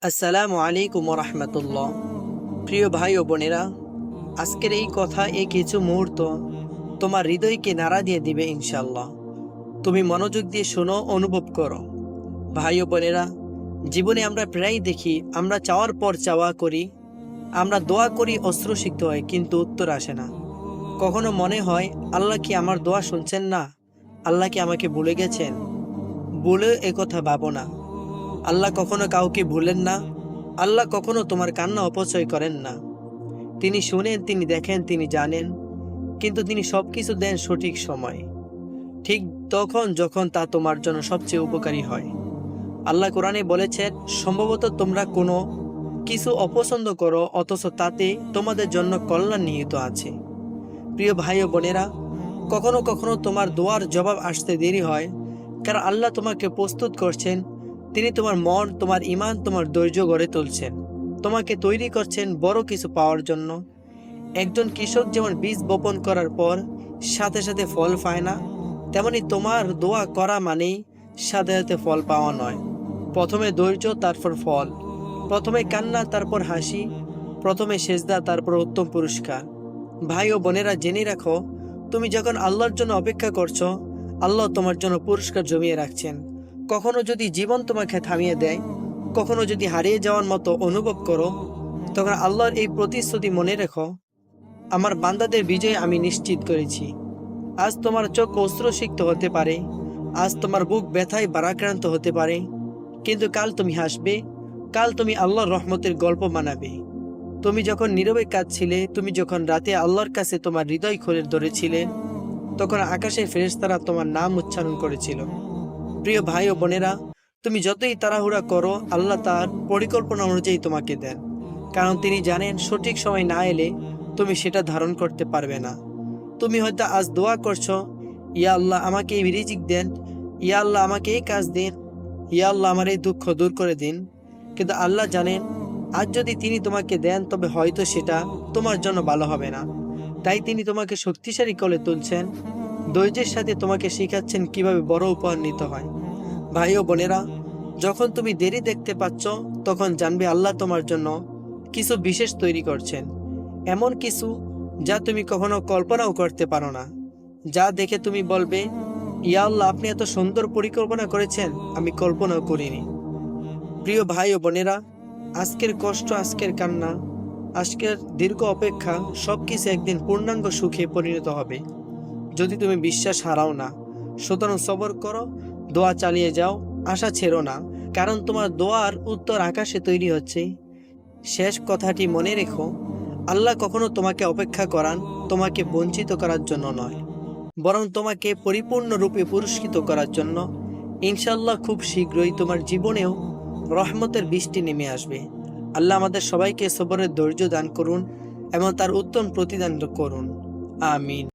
আসসালামু আলাইকুম রহমতুল্লাহ। প্রিয় ভাই ও বোনেরা, আজকের এই কথা এই কিছু মুহূর্ত তোমার হৃদয়কে নাড়া দিয়ে দিবে ইনশাল্লাহ। তুমি মনোযোগ দিয়ে শোনো, অনুভব করো। ভাই ও বোনেরা, জীবনে আমরা প্রায়ই দেখি আমরা চাওয়ার পর চাওয়া করি, আমরা দোয়া করি, অশ্রু সিক্ত হয়, কিন্তু উত্তর আসে না। কখনো মনে হয় আল্লাহ কি আমার দোয়া শুনছেন না? আল্লাহ কি আমাকে ভুলে গেছেন? বলে একথা ভাবো না। আল্লাহ কখনো কাউকে ভুলেন না। আল্লাহ কখনো তোমার কান্না অপচয় করেন না। তিনি শুনেন, তিনি দেখেন, তিনি জানেন, কিন্তু তিনি সবকিছু দেন সঠিক সময়, ঠিক তখন যখন তা তোমার জন্য সবচেয়ে উপকারী হয়। আল্লাহ কোরআনে বলেছেন, সম্ভবত তোমরা কোনো কিছু অপছন্দ করো, অথচ তাতে তোমাদের জন্য কল্যাণ নিহিত আছে। প্রিয় ভাই ও বোনেরা, কখনো কখনো তোমার দোয়ার জবাব আসতে দেরি হয়, কারণ আল্লাহ তোমাকে প্রস্তুত করছেন। তিনি তোমার মন, তোমার ঈমান, তোমার ধৈর্য গড়ে তুলছেন, তোমাকে তৈরি করছেন বড় কিছু পাওয়ার জন্য। একজন কৃষক যেমন বীজ বপন করার পর সাথে সাথে ফল পায় না, তেমনি তোমার দোয়া করা মানেই সাথে সাথে ফল পাওয়া নয়। প্রথমে ধৈর্য, তারপর ফল। প্রথমে কান্না, তারপর হাসি। প্রথমে সেজদা, তারপর উত্তম পুরস্কার। ভাই ও বোনেরা, জেনে রাখো, তুমি যখন আল্লাহর জন্য অপেক্ষা করছো, আল্লাহ তোমার জন্য পুরস্কার জমিয়ে রাখছেন। কখনো যদি জীবন তোমাকে থামিয়ে দেয়, কখনো যদি হারিয়ে যাওয়ার মতো অনুভব করো, তখন আল্লাহর এই প্রতিশ্রুতি মনে রেখো, আমার বান্দাদের বিজয় আমি নিশ্চিত করেছি। আজ তোমার চোখ অশ্রুসিক্ত হতে পারে, আজ তোমার বুক ব্যথায় ভারাক্রান্ত হতে পারে, কিন্তু কাল তুমি হাসবে, কাল তুমি আল্লাহর রহমতের গল্প বানাবে। তুমি যখন নীরবে কাঁদছিলে, তুমি যখন রাতে আল্লাহর কাছে তোমার হৃদয় খুলে ধরেছিলে, তখন আকাশের ফেরেশতারা তোমার নাম উচ্চারণ করেছিল। প্রিয় ভাই ও বোনেরা, তুমি যতই তাড়াহুড়া করো, আল্লাহ তার পরিকল্পনা অনুযায়ী তোমাকে দেন, কারণ তিনি জানেন সঠিক সময় না এলে তুমি সেটা ধারণ করতে পারবে না। তুমি হয়তো আজ দোয়া করছো, ইয়া আল্লাহ আমাকে এই রিজিক দেন, ইয়া আল্লাহ আমাকে এই কাজ দিন, ইয়া আল্লাহ আমার এই দুঃখ দূর করে দিন, কিন্তু আল্লাহ জানেন আজ যদি তিনি তোমাকে দেন, তবে হয়তো সেটা তোমার জন্য ভালো হবে না। তাই তিনি তোমাকে শক্তিশালী করে তুলছেন, ধৈর্যের সাথে তোমাকে শেখাচ্ছেন কিভাবে বড় উপহার নিতে হয়। ভাই ও বোনেরা, যখন তুমি দেরি দেখতে পাচ্ছ, তখন জানবে আল্লাহ তোমার জন্য কিছু বিশেষ তৈরি করছেন। এমন কিছু যা তুমি কখনো কল্পনাও করতে পারো না, যা দেখে তুমি বলবে, ইয়া আল্লাহ আপনি এত সুন্দর পরিকল্পনা করেছেন, আমি কল্পনাও করিনি। প্রিয় ভাই ও বোনেরা, আজকের কষ্ট, আজকের কান্না, আজকের দীর্ঘ অপেক্ষা সবকিছু একদিন পূর্ণাঙ্গ সুখে পরিণত হবে, যদি তুমি বিশ্বাস হারাও না। সুতরাং সবর করো, দোয়া চালিয়ে যাও, আশা ছেড়ো না, কারণ তোমার দোয়ার উত্তর আকাশে তৈরি হচ্ছে। শেষ কথাটি মনে রেখো, আল্লাহ কখনো তোমাকে অপেক্ষা করান তোমাকে বঞ্চিত করার জন্য নয়, বরং তোমাকে পরিপূর্ণরূপে পুরস্কৃত করার জন্য। ইনশাল্লাহ খুব শীঘ্রই তোমার জীবনেও রহমতের বৃষ্টি নেমে আসবে। আল্লাহ আমাদের সবাইকে সবরের ধৈর্য দান করুন এবং তার উত্তম প্রতিদান করুন। আমিন।